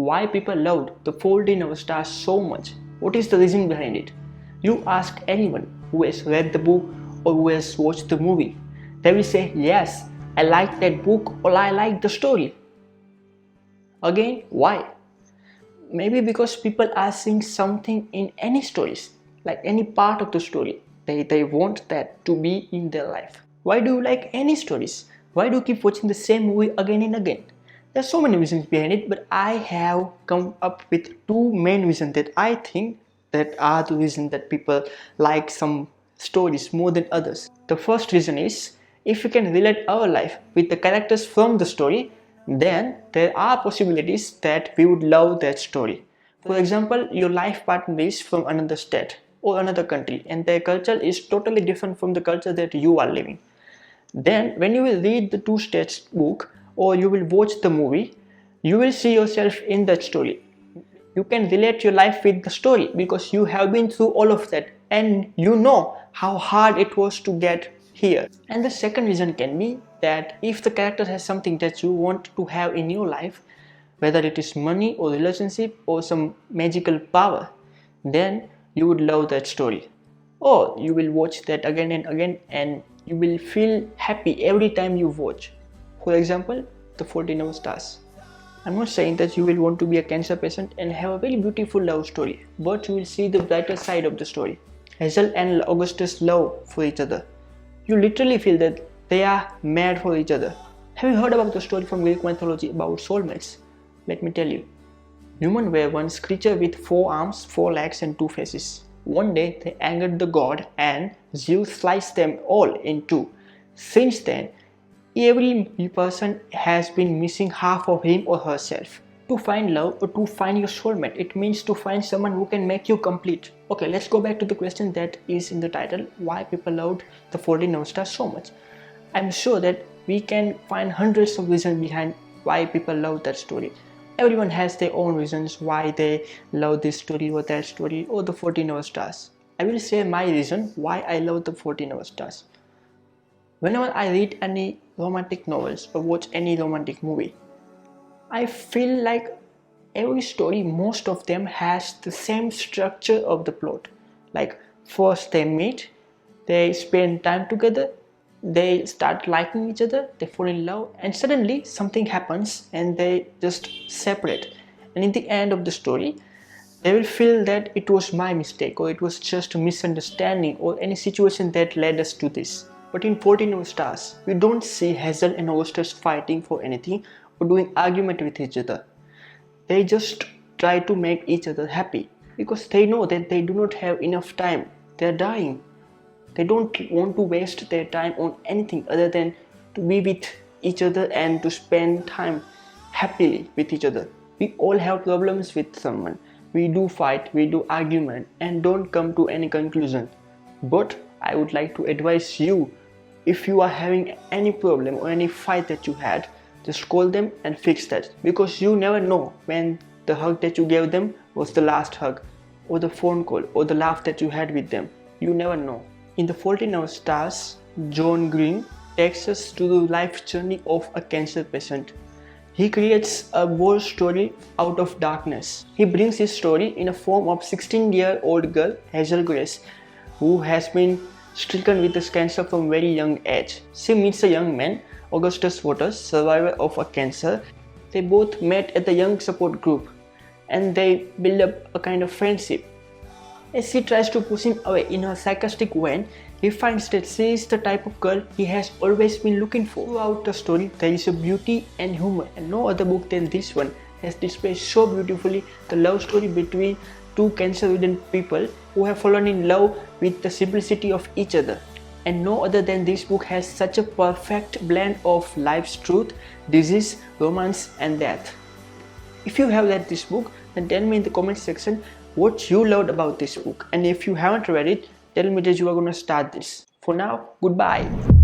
why people loved The Fault in Our Stars so much. What is the reason behind it? You ask anyone who has read the book or who has watched the movie. They will say, yes, I like that book or I like the story. Again, why? Maybe because people are seeing something in any stories, like any part of the story. They want that to be in their life. Why do you like any stories? Why do you keep watching the same movie again and again? There's so many reasons behind it, but I have come up with two main reasons that I think that are the reason that people like some stories more than others. The first reason is, if we can relate our life with the characters from the story, then there are possibilities that we would love that story. For example, your life partner is from another state or another country and their culture is totally different from the culture that you are living. Then when you will read the two states book or you will watch the movie, you will see yourself in that story. You can relate your life with the story because you have been through all of that and you know how hard it was to get here. And the second reason can be that if the character has something that you want to have in your life, whether it is money or relationship or some magical power, then you would love that story. Or you will watch that again and again and you will feel happy every time you watch. For example, The Fault in Our Stars. I'm not saying that you will want to be a cancer patient and have a very beautiful love story, but you will see the brighter side of the story. Hazel and Augustus' love for each other. You literally feel that they are mad for each other. Have you heard about the story from Greek mythology about soulmates? Let me tell you. Humans were once creatures with 4 arms, 4 legs and 2 faces. One day they angered the god and Zeus sliced them all in 2. Since then, every person has been missing half of him or herself. To find love or to find your soulmate, it means to find someone who can make you complete. Okay, let's go back to the question that is in the title, why people loved The Fault in Our Stars so much. I'm sure that we can find hundreds of reasons behind why people love that story. Everyone has their own reasons why they love this story or that story or The Fault in Our Stars. I will share my reason why I love The Fault in Our Stars. Whenever I read any romantic novels or watch any romantic movie, I feel like every story, most of them has the same structure of the plot. Like first they meet, they spend time together, they start liking each other, they fall in love and suddenly something happens and they just separate. And in the end of the story, they will feel that it was my mistake or it was just a misunderstanding or any situation that led us to this. But in Fault in Our Stars, we don't see Hazel and Augustus fighting for anything or doing argument with each other. They just try to make each other happy because they know that they do not have enough time. They are dying. They don't want to waste their time on anything other than to be with each other and to spend time happily with each other. We all have problems with someone. We do fight, we do argument and don't come to any conclusion. But I would like to advise you, if you are having any problem or any fight that you had, just call them and fix that, because you never know when the hug that you gave them was the last hug or the phone call or the laugh that you had with them. You never know. In The Fault in Our Stars, John Green takes us to the life journey of a cancer patient. He creates a bold story out of darkness. He brings his story in a form of 16-year-old girl, Hazel Grace, who has been stricken with this cancer from very young age. She meets a young man, Augustus Waters, survivor of a cancer. They both met at the young support group and they build up a kind of friendship. As she tries to push him away in her sarcastic way, he finds that she is the type of girl he has always been looking for. Throughout the story, there is a beauty and humor, and no other book than this one has displayed so beautifully the love story between two cancer-ridden people who have fallen in love with the simplicity of each other. And no other than this book has such a perfect blend of life's truth, disease, romance and death. If you have read this book, then tell me in the comment section what you loved about this book. And if you haven't read it, tell me that you are going to start this. For now, goodbye.